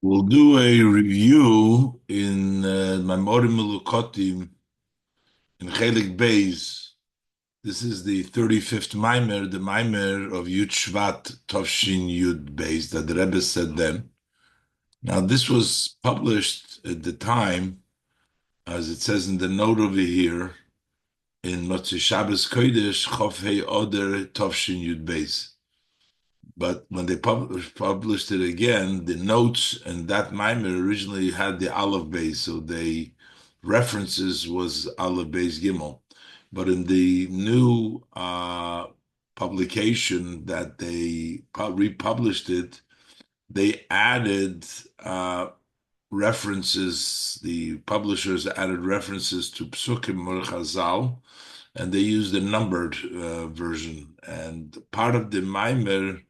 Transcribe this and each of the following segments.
We'll do a review in Maimorim Melukotim in Chelik Beis. This is the 35th Maimer, the Maimer of Yud Shvat Tovshin Yud Beis that the Rebbe said then. Now, this was published at the time, as it says in the note over here, in Motzei Shabbos Kodesh Chof Hei Oder Tovshin Yud Beis. But when they published it again, the notes and that mimer originally had the Aleph Beis, so the references was Aleph Beis Gimel. But in the new publication that they republished it, they added references. The publishers added references to Psukim or Chazal, and they used the numbered version. And part of the mimer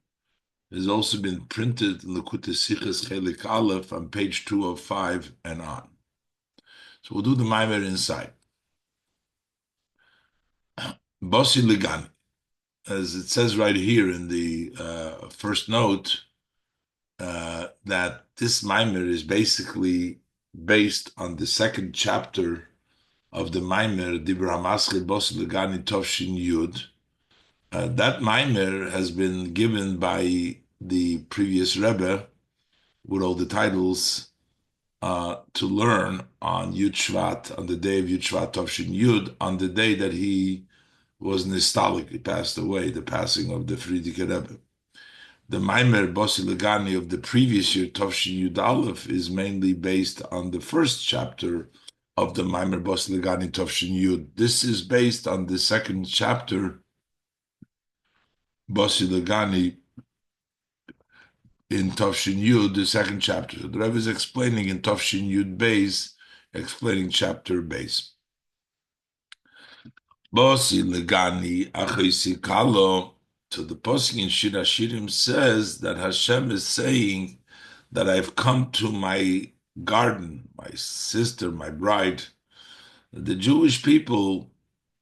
has also been printed in Likutei Sichos Chelik Aleph on page 205 and on. So we'll do the Maimer inside. Basi Legani, as it says right here in the first note, that this Maimer is basically based on the second chapter of the Maimer, Dibur HaMaschil Basi Legani Tovshin Yud. That Maimer has been given by the previous Rebbe with all the titles to learn on Yud Shvat, on the day of Yud Shvat Tovshin Yud, on the day that he was nostalgic, he passed away, the passing of the Frierdiker Rebbe. The Maimer Basi Legani of the previous year, Tovshin Yud Aleph, is mainly based on the first chapter of the Maimer Basi Legani Tovshin Yud. This is based on the second chapter, Basi Legani, in Tafshin Yud, the second chapter. So the Rebbe is explaining in Tafshin Yud Beis, explaining chapter Beis. Basi Legani Achisi Kalo. So the posting in Shir Hashirim says that Hashem is saying that I've come to my garden, my sister, my bride. The Jewish people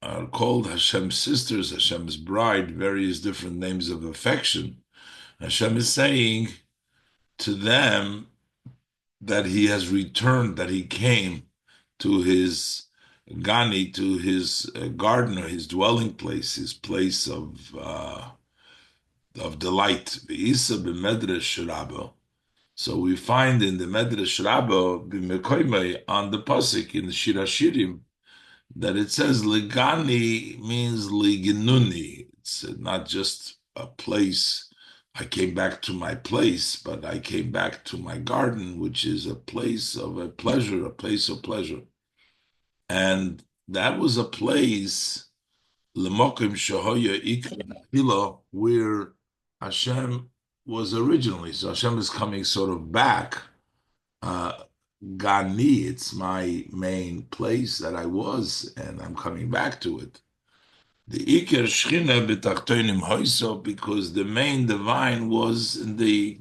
are called Hashem's sisters, Hashem's bride, various different names of affection. Hashem is saying to them that he has returned, that he came to his Gani, to his garden, or his dwelling place, his place of delight. So we find in the Medrash Rabbah, on the pasuk in the Shir Hashirim, that it says Legani means Liginuni. It's not just a place. I came back to my place, but I came back to my garden, which is a place of a pleasure, a place of pleasure. And that was a place, Lemokim Shahoya Ikra, where Hashem was originally. So Hashem is coming sort of back. Gani, it's my main place that I was, and I'm coming back to it. The Iker Shchina b'tachtonim hoiso, because the main divine was in the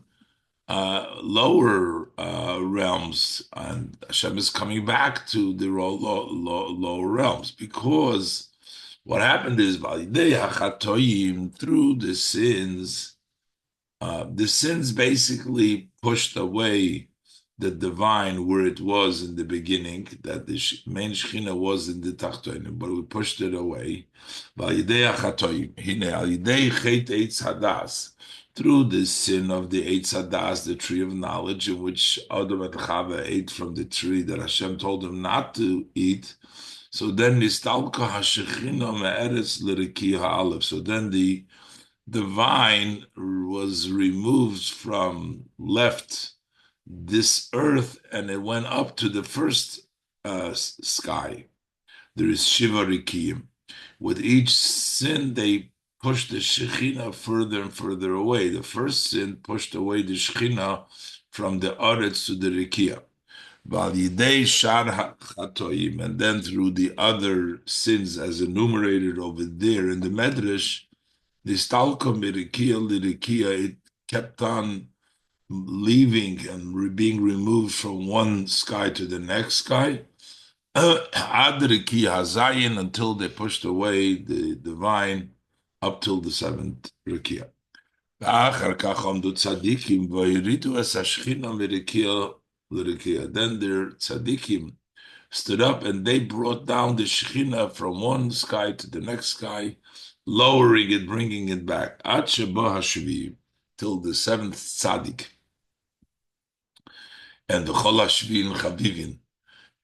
lower realms, and Hashem is coming back to the lower realms, because what happened is Validei hachatoyim, through the sins basically pushed away the divine where it was in the beginning, that the main Shechina was in the Tachtonim, but we pushed it away. Through the sin of the Eitz Hadas, the tree of knowledge, in which Adam and Chava ate from the tree that Hashem told them not to eat. So then Nistalka HaShechina Me'eretz L'Rekiya Ha'alef. So then the divine was removed from left this earth, and it went up to the first sky. There is Shiva Rikiyim. With each sin, they pushed the Shekhinah further and further away. The first sin pushed away the Shekhinah from the Aretz to the Rikiyah. Validei Shar Chatoim, and then through the other sins as enumerated over there in the Medrash, the Stalka Mirikiyah Lirikiyah, it kept on leaving and being removed from one sky to the next sky, until they pushed away the divine up till the seventh Rikiya. ואחר כך עמדו צדיקים והורידו את השכינה לרקיע. Then their tzaddikim stood up and they brought down the Shekhinah from one sky to the next sky, lowering it, bringing it back. Ad sheba hashvi, till the seventh tzaddik. And the chol hashvin chavivin,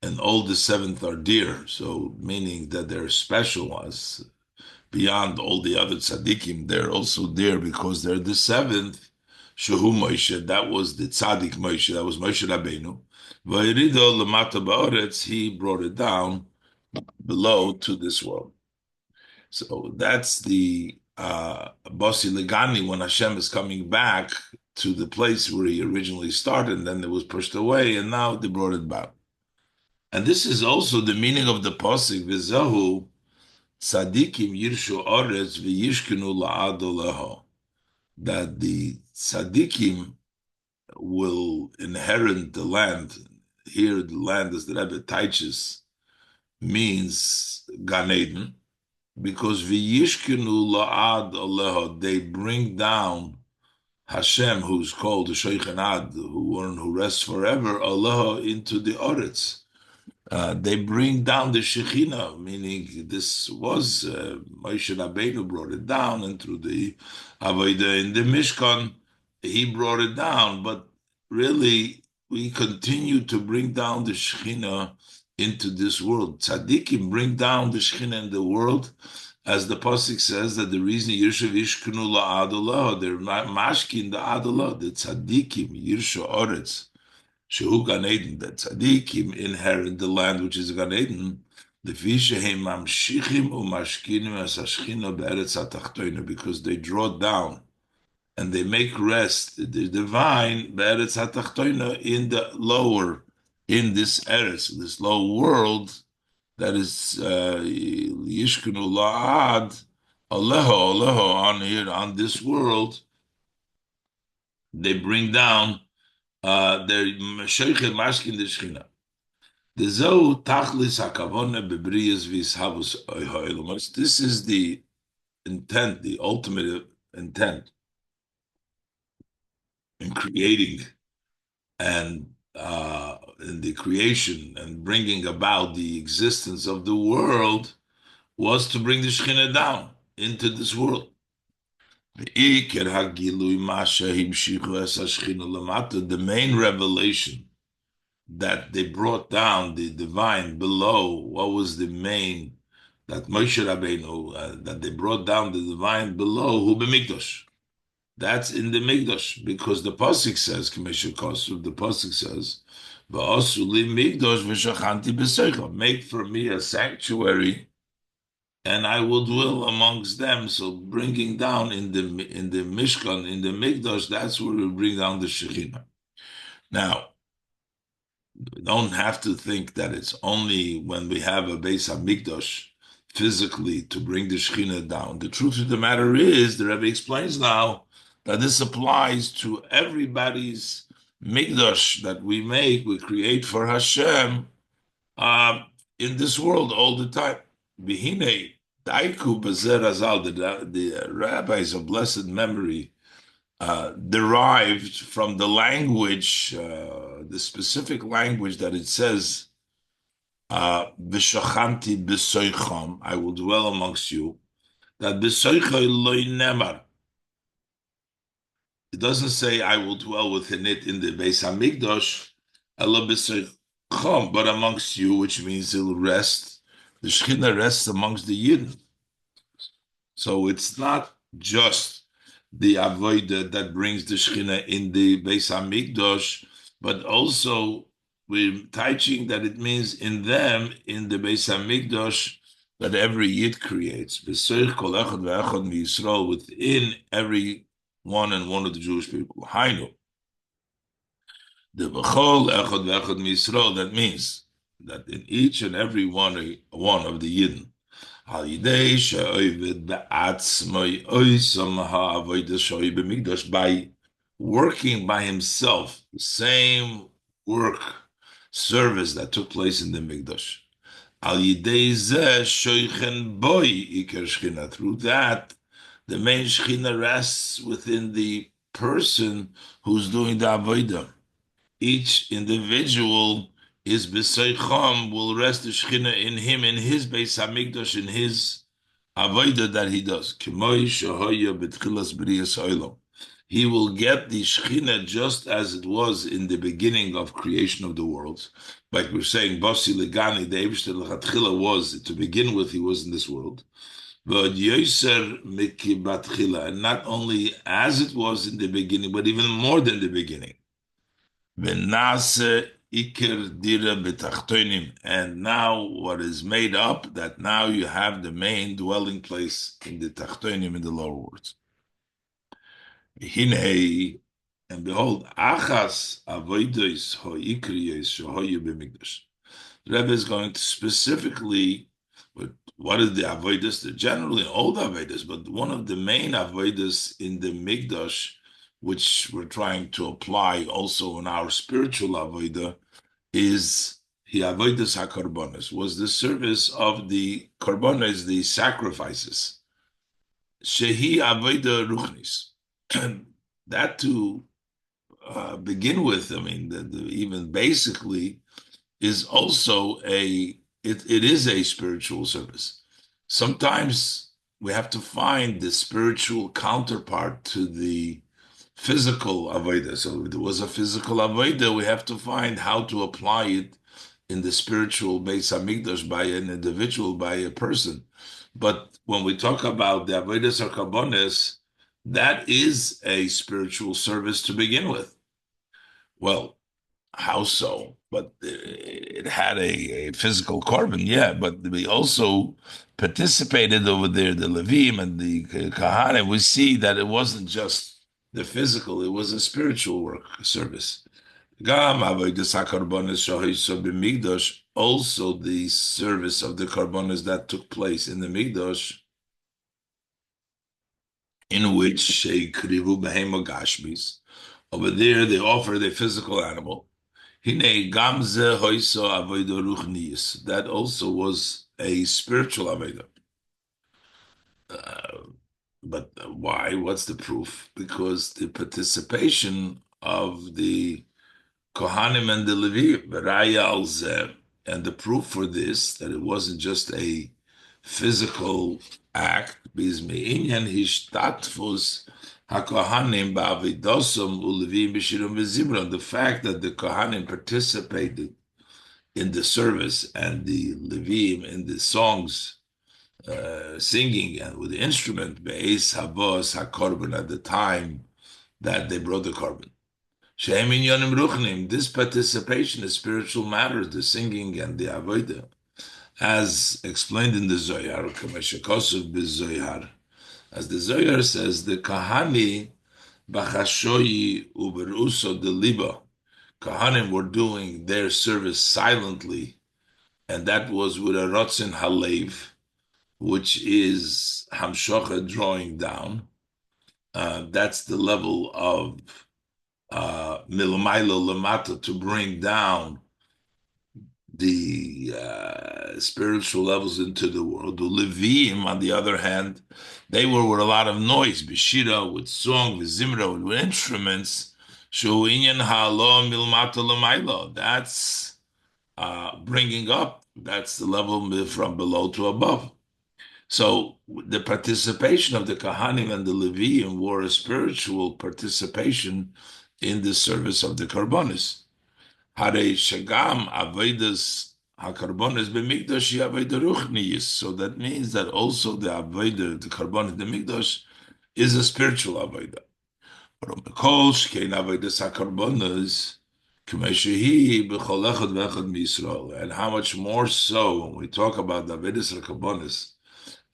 and all the seventh are dear. So meaning that they're special ones. Beyond all the other tzaddikim, they're also there because they're the seventh. Shehu Moshe, that was the tzaddik Moshe, that was Moshe Rabbeinu. Vayirido lemata ba'oretz, he brought it down below to this world. So that's the Basi Legani when Hashem is coming back to the place where he originally started, and then it was pushed away, and now they brought it back. And this is also the meaning of the Pasuk, V'zahu tzadikim yirshu oretz v'yishkenu la'ad oleho, that the tzadikim will inherit the land. Here, the land, as the Rebbe teaches, means Gan Eden, because v'yishkenu la'ad oleho, they bring down Hashem, who's called the Sheikh Ad, who rests forever, oleho, into the oretz. They bring down the Shekhinah, meaning this was Moshe Rabbeinu brought it down, and through the Avodah in the Mishkan, he brought it down. But really, we continue to bring down the Shekhinah into this world. Tzaddikim bring down the Shekhinah in the world, as the Pasuk says that the reason Yirshav Ishkenu la'adolah, they're mashkin the adolah, the Tzaddikim Yirsha Oretz. Shehu Gan Eden, that tzaddikim inherit the land which is Gan Eden, because they draw down and they make rest the divine be'eretz hatachtoina in the lower, in this eretz, this low world that is yishkenu la'ad aleho on here on this world. They bring down their Sheikh Mashkin the Shechina. The Zoh Tachlis Hakavona Bebriyas Vishavus Oilomos. This is the intent, the ultimate intent in creating and in the creation and bringing about the existence of the world was to bring the Shechina down into this world. The main revelation that they brought down the divine below, what was the main, that Moshe Rabbeinu, that they brought down the divine below, hu b'mikdash. That's in the Mikdash, because the Pasuk says, the Pasuk says, V'asu li mikdash v'shachanti b'seicha, make for me a sanctuary, and I will dwell amongst them. So bringing down in the Mishkan, in the Mikdash, that's where we bring down the Shekhinah. Now, we don't have to think that it's only when we have a Beis HaMikdash physically to bring the Shekhinah down. The truth of the matter is, the Rebbe explains now, that this applies to everybody's Mikdash that we make, we create for Hashem in this world all the time. Bihine, Daiku Bezer Azal, the rabbis of blessed memory, derived from the language, the specific language that it says, V'shachanti b'soicham, I will dwell amongst you, that b'soichai loy nemar. It doesn't say I will dwell within it in the Beis HaMikdash, ela b'soicham, but amongst you, which means it'll rest. The Shekhinah rests amongst the Yidden. So it's not just the avodah that brings the Shekhinah in the Beis HaMikdash, but also we're teaching that it means in them, in the Beis HaMikdash, that every Yid creates. B'soich kol echad ve'echad miYisrael, within every one and one of the Jewish people. Hainu. The b'chol echad ve'echad miYisrael, that means that in each and every one of the Yidden, by working by himself, the same work, service that took place in the Mikdash. Through that, The main Shechina rests within the person who's doing the avodah. Each individual is b'seicham, will rest the Shechina in him, in his Beis Hamikdash, in his avodah that he does. K'moi shehoya b'tchilas b'riyas ha'olam. He will get the Shechina just as it was in the beginning of creation of the world. Like we're saying, Basi Legani, the Eibishter L'chatchila was, to begin with, he was in this world. But Yoser Mikibatchila, and not only as it was in the beginning, but even more than the beginning. V'nase Iker Dira B'tachtonim, and now what is made up, that now you have the main dwelling place in the Tachtonim, in the lower worlds. Hinei, and behold, Achas Avoidos Ho'ikriyos Shehoyu B'mikdash. The Rebbe is going to specifically, what is the avodas? The generally all the avodas, but one of the main avodas in the Mikdash, which we're trying to apply also in our spiritual avodah, is the avodas hakarbonos, was the service of the karbonos, the sacrifices. Shehi avodah ruchnis. That to begin with, I mean, even basically, is also it is a spiritual service. Sometimes we have to find the spiritual counterpart to the physical avodah. So if there was a physical avodah, we have to find how to apply it in the spiritual Beis Hamikdash by an individual, by a person. But when we talk about the avodas or karbones, that is a spiritual service to begin with. Well, how so? But it had a physical korban, yeah. But we also participated over there, the Levim and the Kahane. We see that it wasn't just the physical; it was a spiritual work service. Gam avodas hakarbonos shahiso b'migdash. Also, the service of the karbonos that took place in the Migdash, in which sheikrivu behema gashmis. Over there, they offer the physical animal. Hine gamze hoiso avodah ruchnius. That also was a spiritual avodah. But why? What's the proof? Because the participation of the Kohanim and the Levi, Raya al Zeh, and the proof for this, that it wasn't just a physical act, bizmeinyan hishtatfus hakohanim ba'avidosum ulevim b'shirim v'zimron. The fact that the Kohanim participated in the service and the Levim in the songs, singing and with the instrument, be'ez habos hakorban, at the time that they brought the korban. Shehem inyanim ruchnim. This participation is spiritual matters, the singing and the avodah, as explained in the Zohar, Kameshakosov b'Zohar. As the Zohar says, the Kahani b'chashoyi uberuso de liba. Kahanim were doing their service silently, and that was with a rotzin halev, which is hamshocha, drawing down. That's the level of milamaylo lamata, to bring down the spiritual levels into the world. The Levim, on the other hand, they were with a lot of noise, b'shira, with song, with zimra, with instruments. Shuinyan halo milmata lamaylo. That's bringing up. That's the level from below to above. So the participation of the Kahanim and the Levim were a spiritual participation in the service of the Karbonis. Hare Shagam Avedas HaKarbonis B'Mikdash Aveda Ruchnius. So that means that also the Aveda, the Karbonis, the Mikdash, is a spiritual Aveda. Kol Shkein Avedas HaKarbonis K'meshehi B'chol Echad V'Echad Miyisrael. And how much more so when we talk about the Avedas HaKarbonis,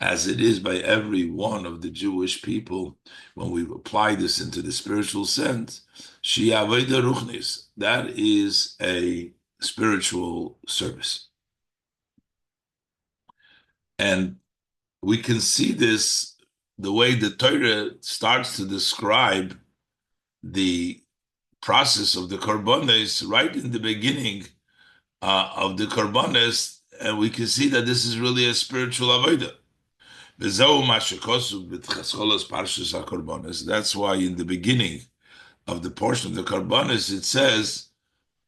as it is by every one of the Jewish people, when we apply this into the spiritual sense, Shi'aveda Ruchnis, that is a spiritual service. And we can see this, the way the Torah starts to describe the process of the Karbones right in the beginning of the Karbones, and we can see that this is really a spiritual avodah. That's why in the beginning of the portion of the Karbonis, it says,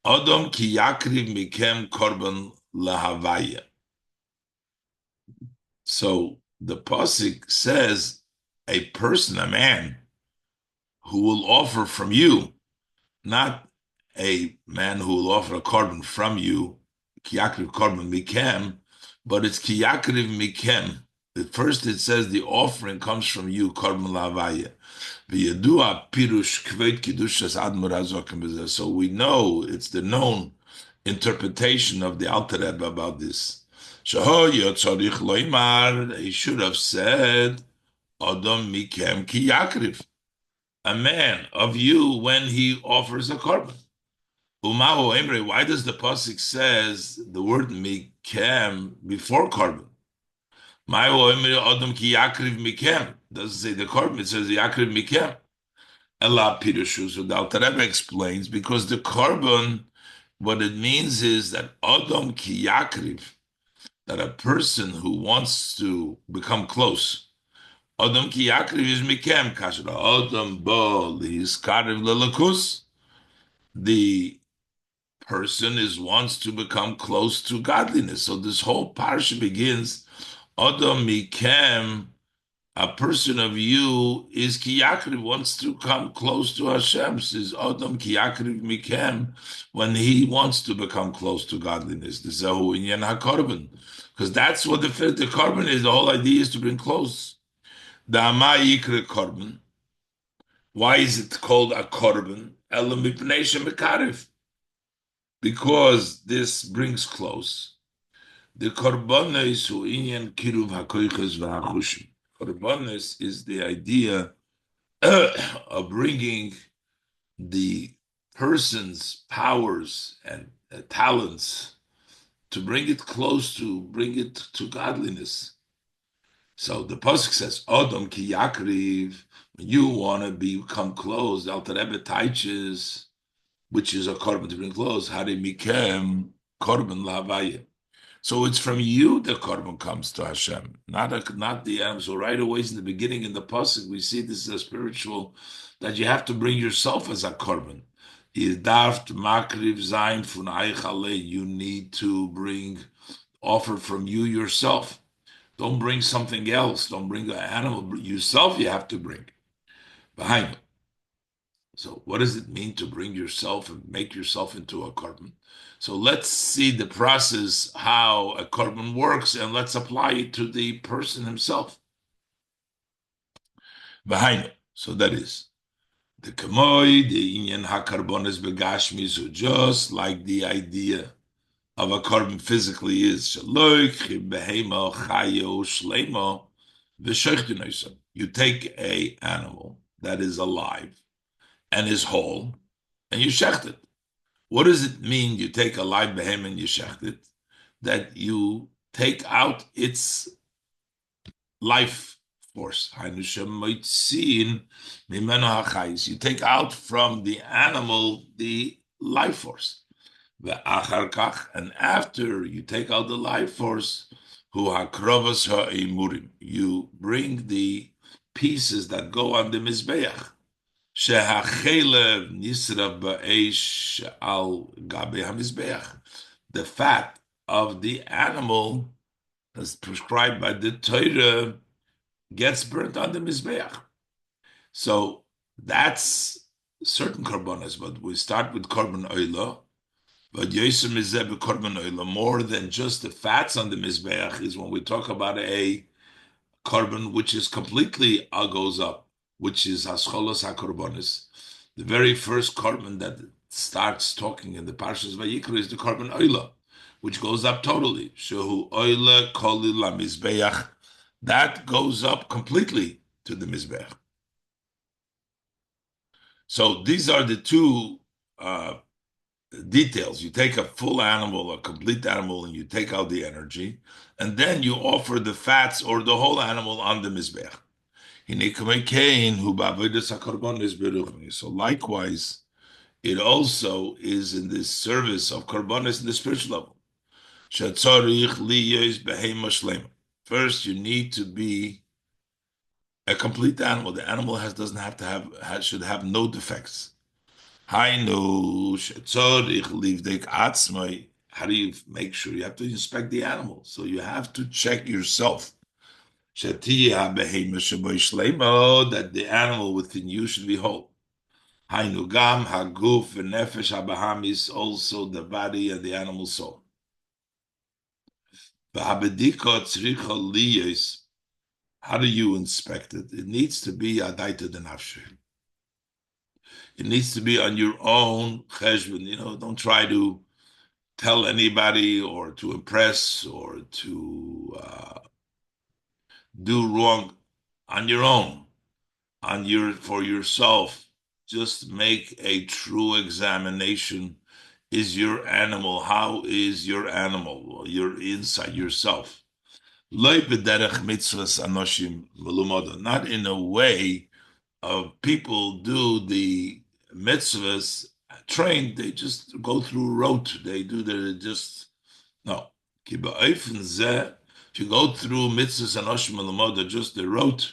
Adam ki yakriv mikem korban lahavaya. So the Pasuk says, a person, a man, who will offer from you, not a man who will offer a korban from you, ki yakriv korban mikem, but it's ki yakriv mikem. At first it says the offering comes from you, korban lahavaya. So we know it's the known interpretation of the Alter Rebbe about this. He should have said, Adam mikem ki yakriv, a man of you when he offers a korban. Umahu Emre, why does the pasuk says the word mikem before korban? Mahu Emre Adam ki yakriv mikem doesn't say the korban; it says yakriv mikem. Ella Pirushu. So the Alter Rebbe explains because the korban, what it means is that Adam ki yakriv, that a person who wants to become close. Adam ki yakriv is mikem kashra. Adam bo lihiskariv lelakus. The person wants to become close to godliness. So this whole parsha begins, Adam mikem, a person of you is kiyakriv, wants to come close to Hashem, says Adam kiyakriv mikem, when he wants to become close to godliness. The zahu inyan hakorban, because that's what the korban is. The whole idea is to bring close. The ama yikre korban. Why is it called a korban? Elam mipnei shemekariv, because this brings close. The korbanos hu inyan kiruv hakoiches v'hachushim. Korbanos is the idea of bringing the person's powers and talents to bring it close to, bring it to godliness. So the pasuk says, Adam ki yakriv, when you want to become close, the Alter Rebbe teaches, which is a korban to bring close, Hari mikem korban lahavaya. So it's from you the korban comes to Hashem, not the animal. So right away in the beginning in the pasuk we see this is a spiritual, that you have to bring yourself as a korban. You need to bring offer from you yourself. Don't bring something else. Don't bring an animal. Yourself you have to bring. Behind it. So what does it mean to bring yourself and make yourself into a korban? So let's see the process, how a korban works, and let's apply it to the person himself. Behind it. So that is the kamoi, the inyan hakarbonis begashmi, so just like the idea of a korban physically is, you take a animal that is alive and is whole, and you shecht it. What does it mean you take a live behemoth and you shecht it? That you take out its life force. You take out from the animal the life force. And after you take out the life force, you bring the pieces that go on the mizbeach. The fat of the animal, as prescribed by the Torah, gets burnt on the mizbeach. So that's certain korbanos, but we start with korban oila. But yosem mizeh korban oila, more than just the fats on the mizbeach, is when we talk about a korban which is completely goes up, which is hascholos hakorbanis. The very first korban that starts talking in the Parshas Vayikra is the korban oila, which goes up totally. Shehu oila koli la mizbeach. That goes up completely to the mizbeach. So these are the two details. You take a full animal, a complete animal, and you take out the energy, and then you offer the fats or the whole animal on the mizbeach. So likewise, it also is in this service of korbanos in the spiritual level. First, you need to be A complete animal. The animal doesn't have to should have no defects. Hainu shetzorich livdek atzmai. How do you make sure? You have to inspect the animal. So you have to check yourself. Shetiya behema sheboy shleimo, that the animal within you should be whole. Hainu gam haguf v'nefesh habahamis, also the body and the animal soul. V'habedika tzricha liyos. How do you inspect it? It needs to be adaita denafshe. It needs to be on your own cheshbon. Don't try to tell anybody or to impress or to do wrong on your own, for yourself. Just make a true examination. Is your animal? How is your animal? Your inside yourself. Not in a way of people do the mitzvahs trained, they just go through rote. They do just no. If you go through mitzvahs and oshim alamoda, just the rote,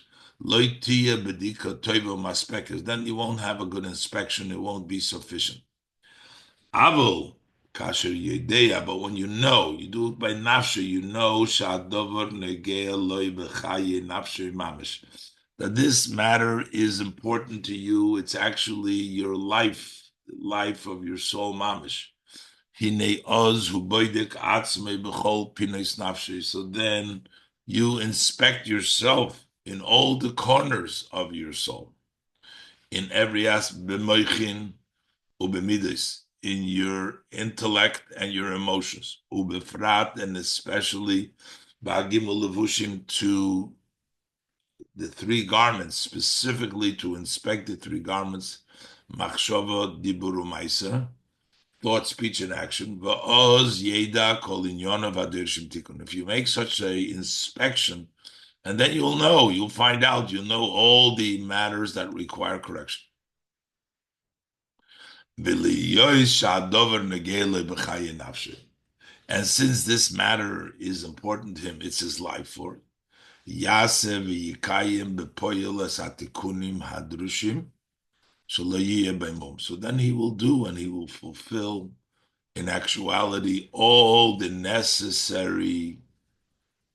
then you won't have a good inspection. It won't be sufficient. Avol kasher yedeya, but when you do it by nafshe, sha'adavar negea loy b'chaye nafshe mamish, that this matter is important to you. It's actually your life, the life of your soul mamish. Hine oz hu boydek atzmei b'chol pinois nafshe. So then you inspect yourself in all the corners of your soul, in every aspect, b'moichin ubemidas, in your intellect and your emotions, ubefrat, and especially ba'agimul levushim, to the three garments, specifically to inspect the three garments, machshava, dibur, u'maisa, thought, speech, and action. Va'oz yeda kol inyona v'adir shem tikun. If you make such a inspection, and then you'll find out, you'll know all the matters that require correction. And since this matter is important to him, it's his life for it. So then he will do and he will fulfill in actuality all the necessary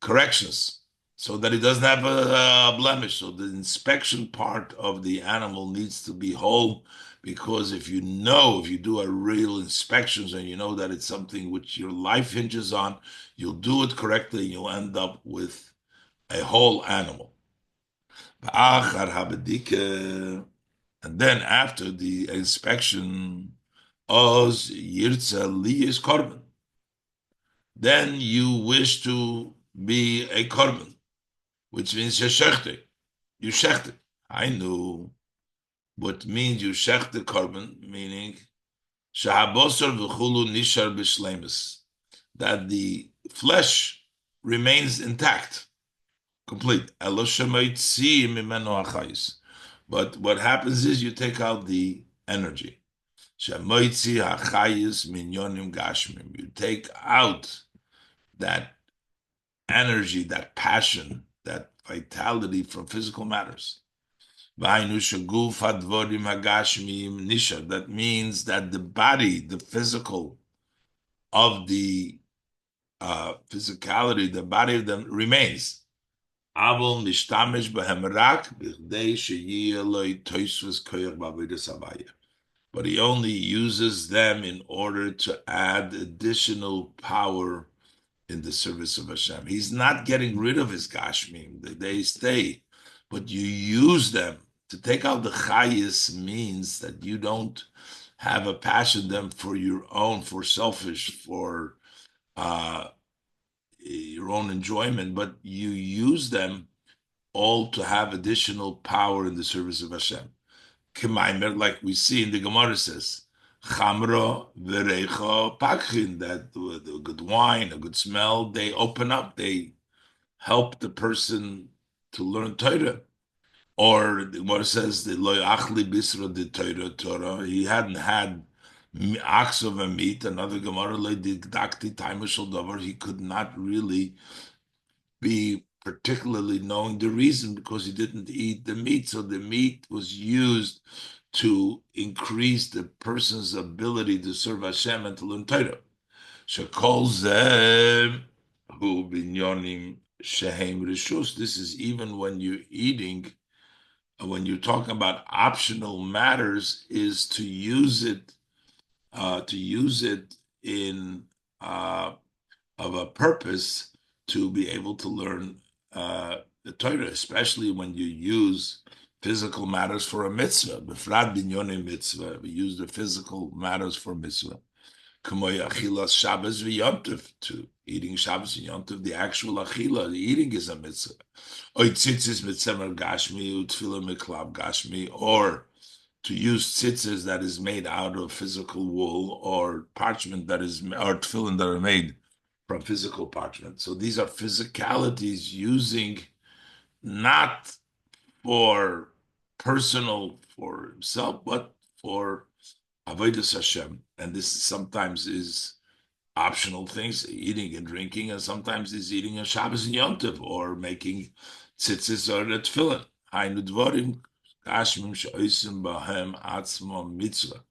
corrections so that it doesn't have a blemish. So the inspection part of the animal needs to be whole, because if you do a real inspections and you know that it's something which your life hinges on, you'll do it correctly and you'll end up with a whole animal. And then after the inspection, oz yirtza liyis korban, then you wish to be a korban, which means you shechte. I knew what means you shechte korban, meaning shahabosar v'chulu nishar b'shleimus, that the flesh remains intact, complete. But what happens is you take out the energy. You take out that energy, that passion, that vitality from physical matters. That means that the body, the physical of the physicality, the body of them remains. But he only uses them in order to add additional power in the service of Hashem. He's not getting rid of his gashmim. They stay, but you use them. To take out the chayis means that you don't have a passion them for your own, for selfish, for your own enjoyment, but you use them all to have additional power in the service of Hashem. Kemaimer, like we see in the Gemara says, Chamra v'reicha pakchin, that the good wine, a good smell, they open up, they help the person to learn Torah. Or the Gemara says, the loy achli bisra de Torah, he hadn't had ox of a meat. Another Gemara, loy didakti taimashal davar, he could not really be particularly knowing the reason, because he didn't eat the meat. So the meat was used to increase the person's ability to serve Hashem and to learn Torah. Shekol zeh hu binyonim shehem rishus. This is even when you're eating, when you're talking about optional matters, is to use it in of a purpose to be able to learn the Torah, especially when you use physical matters for a mitzvah. Befrat binyonim mitzvah, we use the physical matters for mitzvah. K'moy achilas Shabbos v'yontif, to eating Shabbos and Yontif, the actual achila, the eating is a mitzvah. Oy tzitzis mitzemer gashmi, utfila miklab gashmi, or to use tzitzis that is made out of physical wool, or parchment that is, or tefillin that are made from physical parchment. So these are physicalities using not for personal, for himself, but for avodas Hashem. And this sometimes is optional things, eating and drinking, and sometimes is eating a Shabbos and Yom Tov, or making tzitzis or a tefillin. Hainu dvorim kashmim she'osim bahem atzmo mitzvah.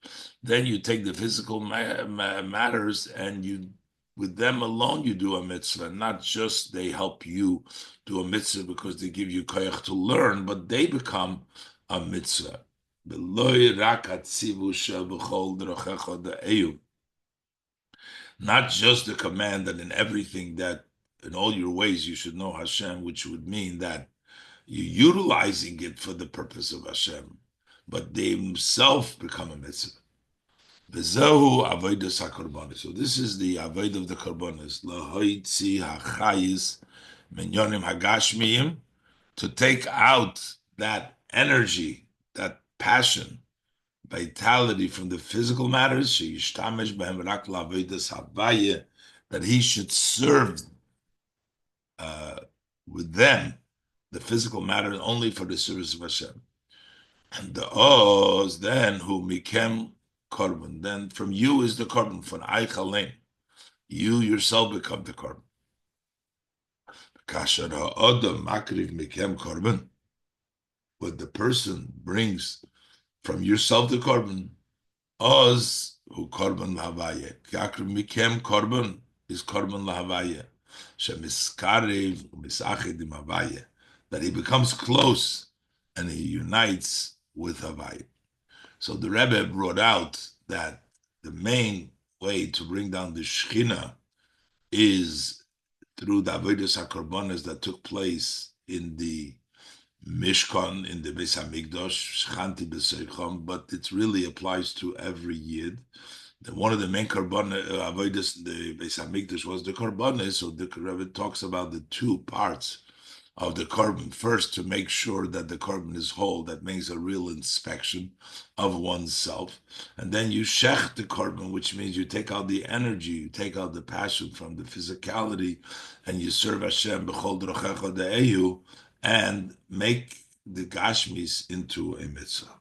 Then you take the physical matters, and you, with them alone, you do a mitzvah. Not just they help you do a mitzvah because they give you koyach to learn, but they become a mitzvah. Not just the command that in everything, that in all your ways you should know Hashem, which would mean that you're utilizing it for the purpose of Hashem, but they themselves become a mitzvah. V'zehu avodas hakorbanos. So this is the avodah of the korbanos. Lahoitzi hachayis minyonim hagashmiyim, to take out that energy, that passion, vitality from the physical matters, sheyishtamesh b'hem rak la'avodas havaya, that he should serve with them, the physical matter, only for the service of Hashem. And the oz, then, who mikem korban, then from you is the korban, from Eichalein. You yourself become the korban. Kasher ha'odam makriv mikem korban, what the person brings from yourself the korban, oz hu korban lahavaya. Kakriv mikem korban is korban lahavaya. Shemiskarev misachid im havaya, that he becomes close and he unites with havaya. So the Rebbe brought out that the main way to bring down the Shekhinah is through the avodas hakorbanos that took place in the Mishkan, in the Beis Hamikdash, Shchanti b'Seicham, but it really applies to every Yid. One of the main avodas in the Beis Hamikdash was the korbanos. So the Rebbe talks about the two parts of the korban. First, to make sure that the korban is whole, that makes a real inspection of oneself. And then you shech the korban, which means you take out the energy, you take out the passion from the physicality, and you serve Hashem b'chol drochecha de'ehu, and make the gashmis into a mitzvah.